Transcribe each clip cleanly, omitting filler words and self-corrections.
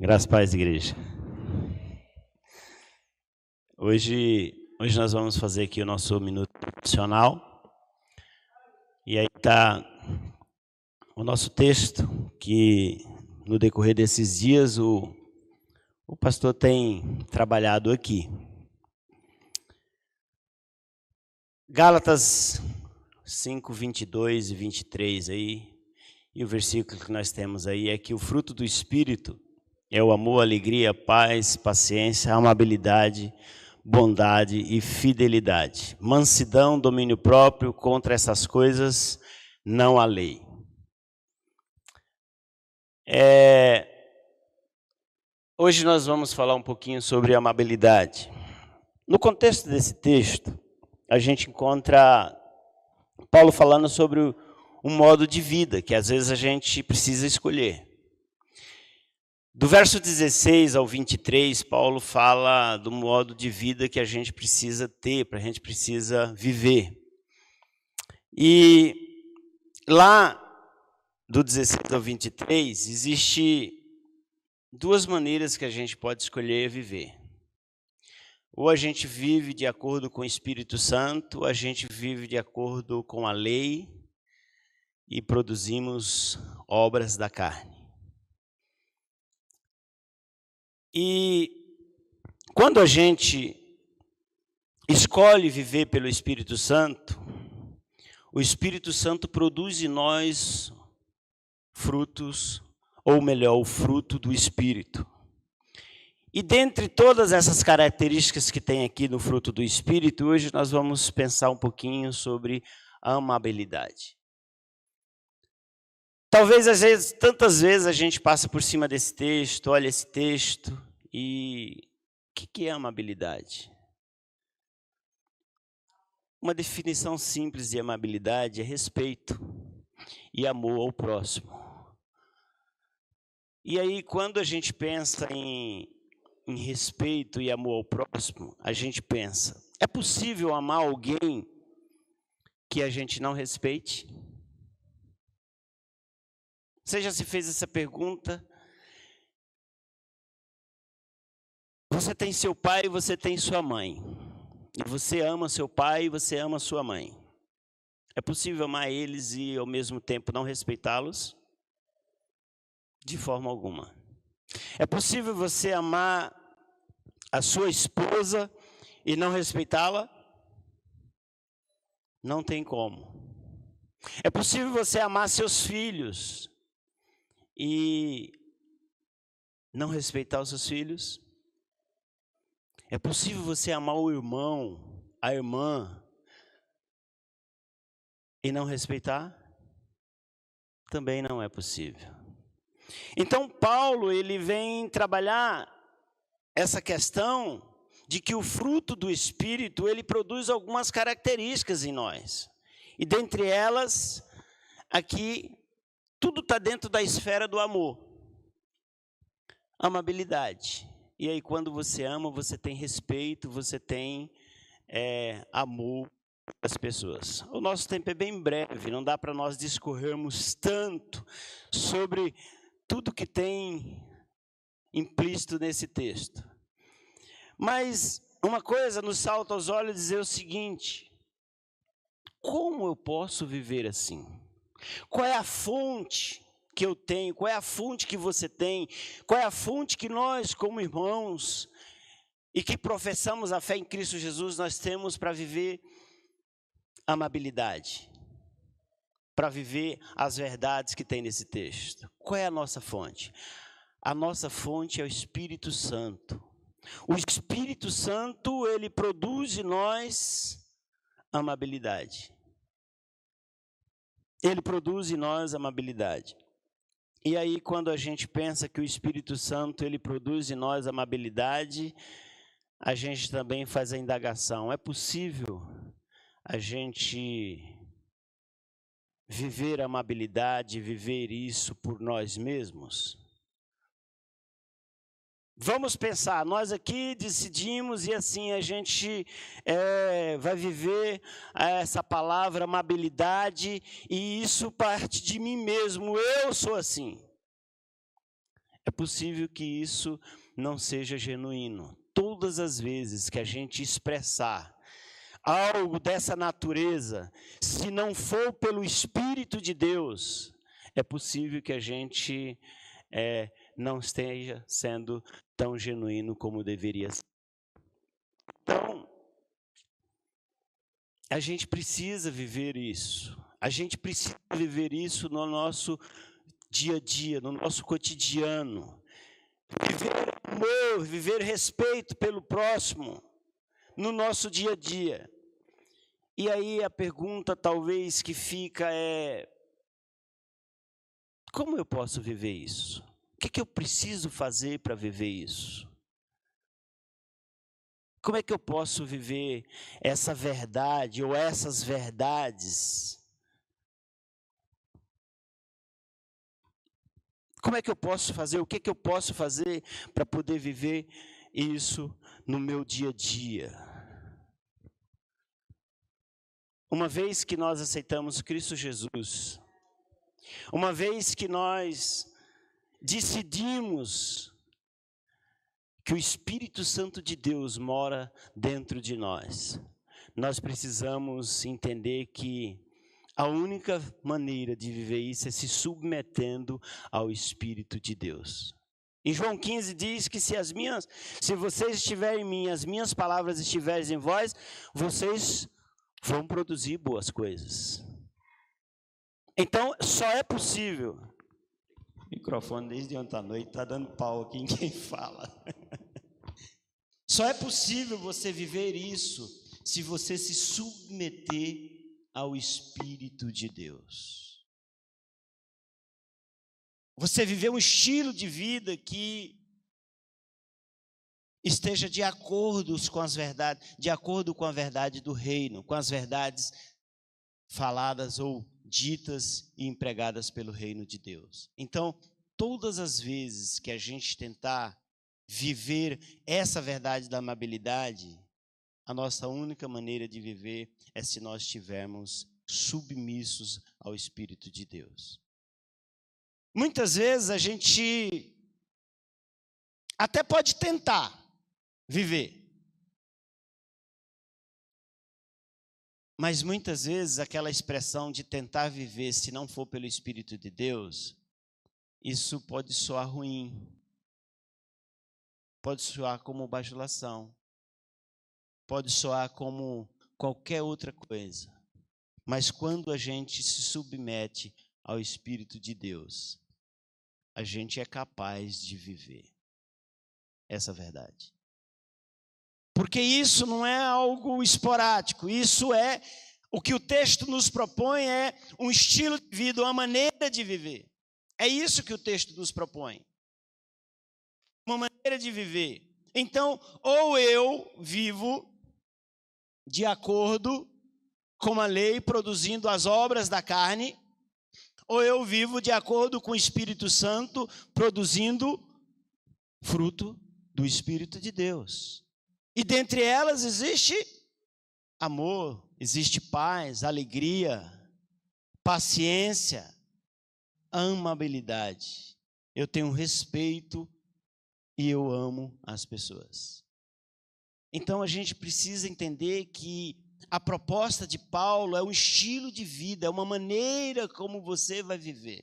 Graças a Deus, igreja. Hoje nós vamos fazer aqui o nosso minuto profissional. E aí está o nosso texto, que no decorrer desses dias o pastor tem trabalhado aqui. Gálatas 5, 22 e 23 aí. E o versículo que nós temos aí é que o fruto do Espírito é o amor, alegria, paz, paciência, amabilidade, bondade e fidelidade. Mansidão, domínio próprio, contra essas coisas não há lei. Hoje nós vamos falar um pouquinho sobre amabilidade. No contexto desse texto, a gente encontra Paulo falando sobre um modo de vida que às vezes a gente precisa escolher. Do verso 16 ao 23, Paulo fala do modo de vida que a gente precisa ter, a gente precisa viver. E lá, do 16 ao 23, existe duas maneiras que a gente pode escolher viver. Ou a gente vive de acordo com o Espírito Santo, ou a gente vive de acordo com a lei e produzimos obras da carne. E quando a gente escolhe viver pelo Espírito Santo, o Espírito Santo produz em nós frutos, ou melhor, o fruto do Espírito. E dentre todas essas características que tem aqui no fruto do Espírito, hoje nós vamos pensar um pouquinho sobre a amabilidade. Talvez, às vezes, tantas vezes a gente passa por cima desse texto, olha esse texto, e o que é amabilidade? Uma definição simples de amabilidade é respeito e amor ao próximo. E aí, quando a gente pensa em respeito e amor ao próximo, a gente pensa, é possível amar alguém que a gente não respeite? Você já se fez essa pergunta? Você tem seu pai e você tem sua mãe. E você ama seu pai e você ama sua mãe. É possível amar eles e ao mesmo tempo não respeitá-los? De forma alguma. É possível você amar a sua esposa e não respeitá-la? Não tem como. É possível você amar seus filhos e não respeitar os seus filhos? É possível você amar o irmão, a irmã, e não respeitar? Também não é possível. Então, Paulo, ele vem trabalhar essa questão de que o fruto do Espírito, ele produz algumas características em nós. E dentre elas, aqui, tudo está dentro da esfera do amor. Amabilidade. E aí, quando você ama, você tem respeito, você tem amor às pessoas. O nosso tempo é bem breve, não dá para nós discorrermos tanto sobre tudo que tem implícito nesse texto. Mas uma coisa nos salta aos olhos dizer o seguinte: como eu posso viver assim? Qual é a fonte que eu tenho? Qual é a fonte que você tem? Qual é a fonte que nós, como irmãos, e que professamos a fé em Cristo Jesus, nós temos para viver amabilidade? Para viver as verdades que tem nesse texto. Qual é a nossa fonte? A nossa fonte é o Espírito Santo. O Espírito Santo, ele produz em nós amabilidade. Ele produz em nós amabilidade. E aí, quando a gente pensa que o Espírito Santo, ele produz em nós amabilidade, a gente também faz a indagação: é possível a gente viver amabilidade, viver isso por nós mesmos? Vamos pensar, nós aqui decidimos e assim a gente vai viver essa palavra amabilidade, e isso parte de mim mesmo, eu sou assim. é possível que isso não seja genuíno. Todas as vezes que a gente expressar algo dessa natureza, se não for pelo Espírito de Deus, é possível que a gente não esteja sendo tão genuíno como deveria ser. Então, a gente precisa viver isso. A gente precisa viver isso no nosso dia a dia, no nosso cotidiano. Viver amor, viver respeito pelo próximo no nosso dia a dia. E aí a pergunta talvez que fica é: como eu posso viver isso? O que eu preciso fazer para viver isso? Como é que eu posso viver essa verdade ou essas verdades? Como é que eu posso fazer? O que eu posso fazer para poder viver isso no meu dia a dia? Uma vez que nós aceitamos Cristo Jesus, uma vez que nós decidimos que o Espírito Santo de Deus mora dentro de nós, nós precisamos entender que a única maneira de viver isso é se submetendo ao Espírito de Deus. Em João 15 diz que se vocês estiverem em mim, as minhas palavras estiverem em vós, vocês vão produzir boas coisas. Então, só é possível. O microfone desde ontem à noite está dando pau aqui em quem fala. Só é possível você viver isso se você se submeter ao Espírito de Deus. Você viver um estilo de vida que esteja de acordo com as verdades, de acordo com a verdade do reino, com as verdades faladas ou ditas e empregadas pelo reino de Deus. Então, todas as vezes que a gente tentar viver essa verdade da amabilidade, a nossa única maneira de viver é se nós estivermos submissos ao Espírito de Deus. Muitas vezes a gente até pode tentar viver, mas muitas vezes aquela expressão de tentar viver, se não for pelo Espírito de Deus, isso pode soar ruim, pode soar como bajulação, pode soar como qualquer outra coisa. Mas quando a gente se submete ao Espírito de Deus, a gente é capaz de viver essa verdade. Porque isso não é algo esporádico, isso é o que o texto nos propõe, é um estilo de vida, uma maneira de viver. É isso que o texto nos propõe. Uma maneira de viver. Então, ou eu vivo de acordo com a lei, produzindo as obras da carne, ou eu vivo de acordo com o Espírito Santo, produzindo fruto do Espírito de Deus. E dentre elas existe amor, existe paz, alegria, paciência, amabilidade. Eu tenho respeito e eu amo as pessoas. Então a gente precisa entender que a proposta de Paulo é um estilo de vida, é uma maneira como você vai viver.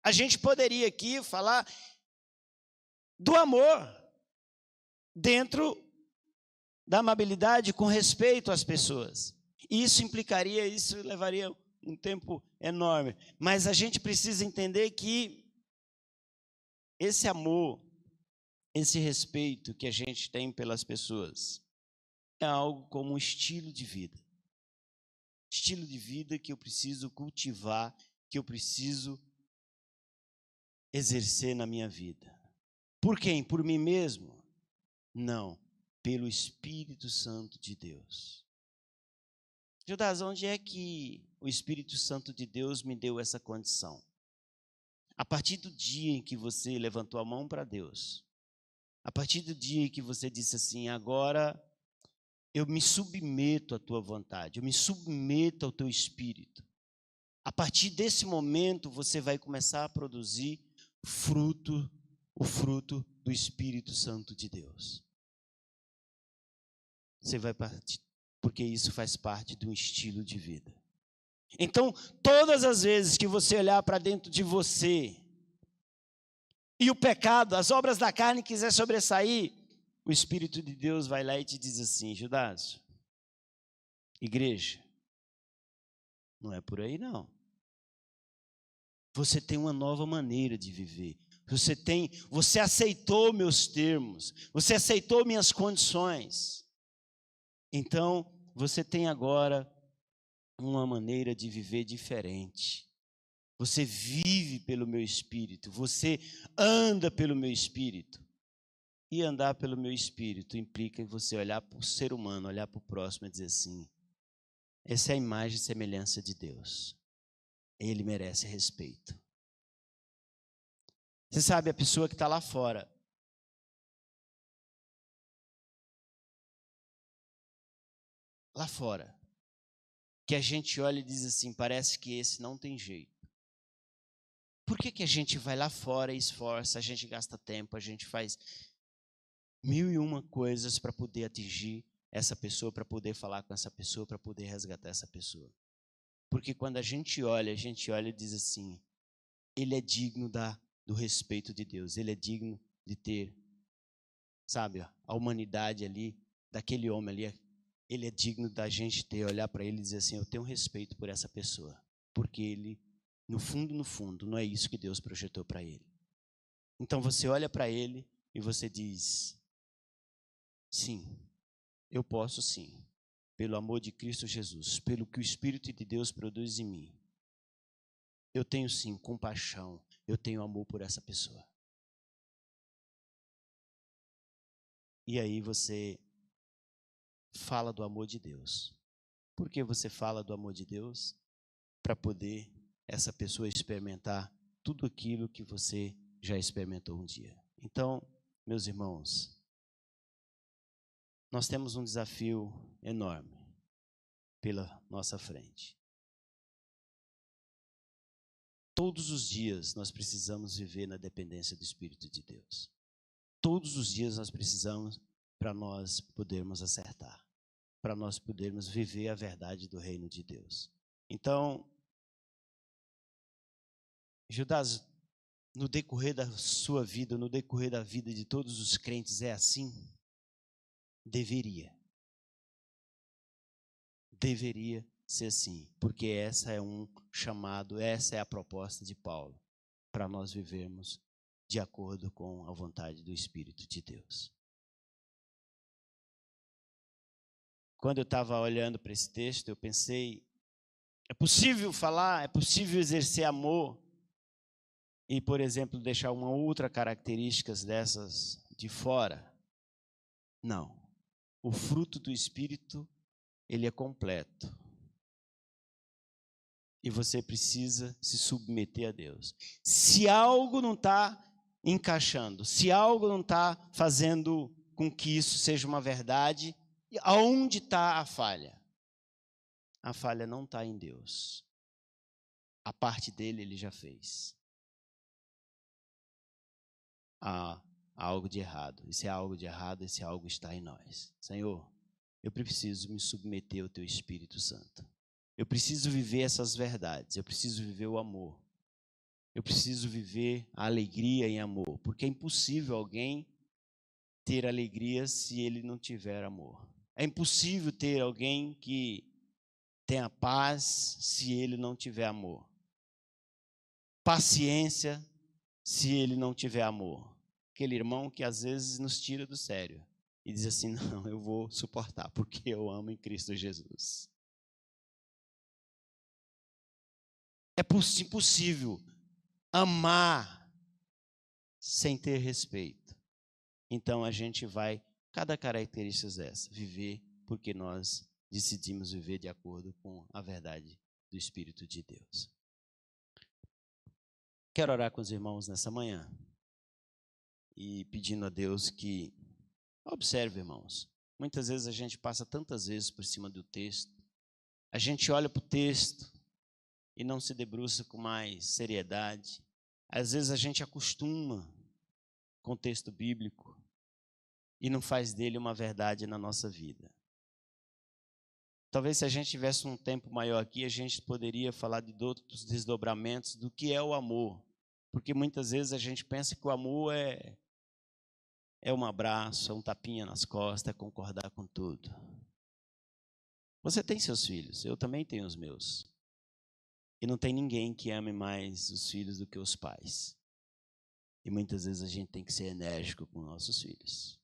A gente poderia aqui falar do amor dentro da amabilidade com respeito às pessoas. Isso levaria um tempo enorme. Mas a gente precisa entender que esse amor, esse respeito que a gente tem pelas pessoas, é algo como um estilo de vida. Estilo de vida que eu preciso cultivar, que eu preciso exercer na minha vida. Por quem? Por mim mesmo? Não, pelo Espírito Santo de Deus. Judas, onde é que o Espírito Santo de Deus me deu essa condição? A partir do dia em que você levantou a mão para Deus, a partir do dia em que você disse assim, agora eu me submeto à tua vontade, eu me submeto ao teu Espírito. A partir desse momento você vai começar a produzir fruto o fruto do Espírito Santo de Deus. Você vai partir, porque isso faz parte de um estilo de vida. Então, todas as vezes que você olhar para dentro de você e o pecado, as obras da carne quiser sobressair, o Espírito de Deus vai lá e te diz assim: Judas, igreja, não é por aí não. Você tem uma nova maneira de viver. Você aceitou meus termos, você aceitou minhas condições. Então, você tem agora uma maneira de viver diferente. Você vive pelo meu Espírito, você anda pelo meu Espírito. E andar pelo meu Espírito implica em você olhar para o ser humano, olhar para o próximo e dizer assim: essa é a imagem e semelhança de Deus. Ele merece respeito. Você sabe, a pessoa que está lá fora, que a gente olha e diz assim: parece que esse não tem jeito. Por que a gente vai lá fora e esforça, a gente gasta tempo, a gente faz 1001 coisas para poder atingir essa pessoa, para poder falar com essa pessoa, para poder resgatar essa pessoa? Porque quando a gente olha e diz assim: ele é digno do respeito de Deus, ele é digno de ter, sabe, a humanidade ali, daquele homem ali, ele é digno da gente olhar para ele e dizer assim: eu tenho respeito por essa pessoa, porque ele, no fundo, não é isso que Deus projetou para ele. Então você olha para ele e você diz: sim, eu posso sim, pelo amor de Cristo Jesus, pelo que o Espírito de Deus produz em mim, eu tenho sim compaixão, eu tenho amor por essa pessoa. E aí você fala do amor de Deus. Por que você fala do amor de Deus? Para poder essa pessoa experimentar tudo aquilo que você já experimentou um dia. Então, meus irmãos, nós temos um desafio enorme pela nossa frente. Todos os dias nós precisamos viver na dependência do Espírito de Deus. Todos os dias nós precisamos, para nós podermos acertar, para nós podermos viver a verdade do reino de Deus. Então, Judas, no decorrer da sua vida, no decorrer da vida de todos os crentes, é assim? Deveria ser assim, porque essa é um chamado, essa é a proposta de Paulo, para nós vivermos de acordo com a vontade do Espírito de Deus. Quando eu estava olhando para esse texto, eu pensei: é possível falar, é possível exercer amor e, por exemplo, deixar uma outra característica dessas de fora? Não. O fruto do Espírito, ele é completo. E você precisa se submeter a Deus. Se algo não está encaixando, se algo não está fazendo com que isso seja uma verdade, aonde está a falha? A falha não está em Deus. A parte dele ele já fez. Há algo de errado. E se há algo de errado, esse algo está em nós. Senhor, eu preciso me submeter ao Teu Espírito Santo. Eu preciso viver essas verdades. Eu preciso viver o amor. Eu preciso viver a alegria em amor. Porque é impossível alguém ter alegria se ele não tiver amor. É impossível ter alguém que tenha paz se ele não tiver amor. Paciência se ele não tiver amor. Aquele irmão que às vezes nos tira do sério e diz assim: não, eu vou suportar porque eu amo em Cristo Jesus. É impossível amar sem ter respeito. Então a gente vai, cada característica dessa, viver porque nós decidimos viver de acordo com a verdade do Espírito de Deus. Quero orar com os irmãos nessa manhã e pedindo a Deus que observe, irmãos. Muitas vezes a gente passa tantas vezes por cima do texto, a gente olha para o texto e não se debruça com mais seriedade. Às vezes a gente acostuma contexto bíblico e não faz dele uma verdade na nossa vida. Talvez se a gente tivesse um tempo maior aqui, a gente poderia falar de outros desdobramentos do que é o amor. Porque muitas vezes a gente pensa que o amor é um abraço, é um tapinha nas costas, é concordar com tudo. Você tem seus filhos, eu também tenho os meus. E não tem ninguém que ame mais os filhos do que os pais. E muitas vezes a gente tem que ser enérgico com nossos filhos.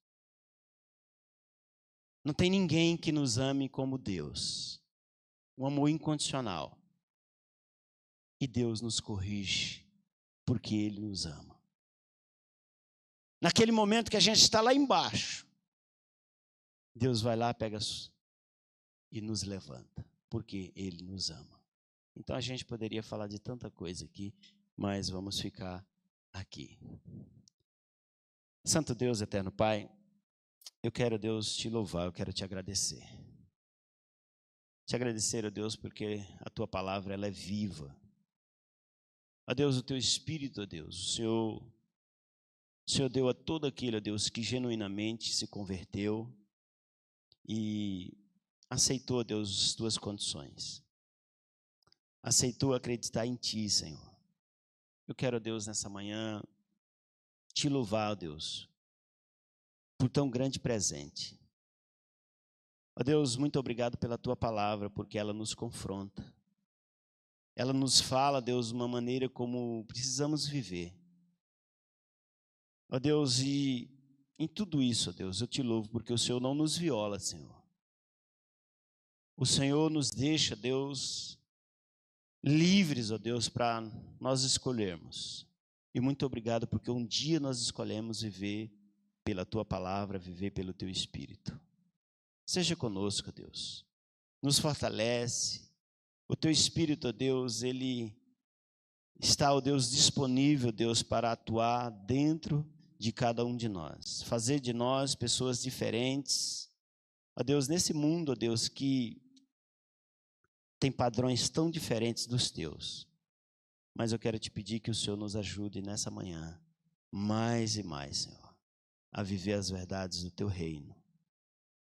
Não tem ninguém que nos ame como Deus. Um amor incondicional. E Deus nos corrige porque Ele nos ama. Naquele momento que a gente está lá embaixo, Deus vai lá, pega e nos levanta, porque Ele nos ama. Então a gente poderia falar de tanta coisa aqui, mas vamos ficar aqui. Santo Deus, eterno Pai, eu quero, Deus, te louvar, eu quero te agradecer. Te agradecer, ó Deus, porque a tua palavra ela é viva. Ó Deus, o teu Espírito, ó Deus, o Senhor deu a todo aquele, ó Deus, que genuinamente se converteu e aceitou, ó Deus, as tuas condições. Aceitou acreditar em ti, Senhor. Eu quero, ó Deus, nessa manhã, te louvar, ó Deus, por tão grande presente. Ó Deus, muito obrigado pela tua palavra, porque ela nos confronta. Ela nos fala, Deus, de uma maneira como precisamos viver. Ó Deus, e em tudo isso, ó Deus, eu te louvo, porque o Senhor não nos viola, Senhor. O Senhor nos deixa, Deus, livres, ó Deus, para nós escolhermos. E muito obrigado, porque um dia nós escolhemos viver pela tua palavra, viver pelo teu Espírito. Seja conosco, Deus. Nos fortalece. O teu Espírito, ó Deus, ele está, ó Deus, disponível, Deus, para atuar dentro de cada um de nós. Fazer de nós pessoas diferentes. Ó Deus, nesse mundo, ó Deus, que tem padrões tão diferentes dos teus. Mas eu quero te pedir que o Senhor nos ajude nessa manhã, mais e mais, Senhor, a viver as verdades do teu reino,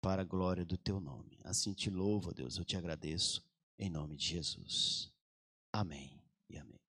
para a glória do teu nome. Assim te louvo, Deus, eu te agradeço, em nome de Jesus. Amém e amém.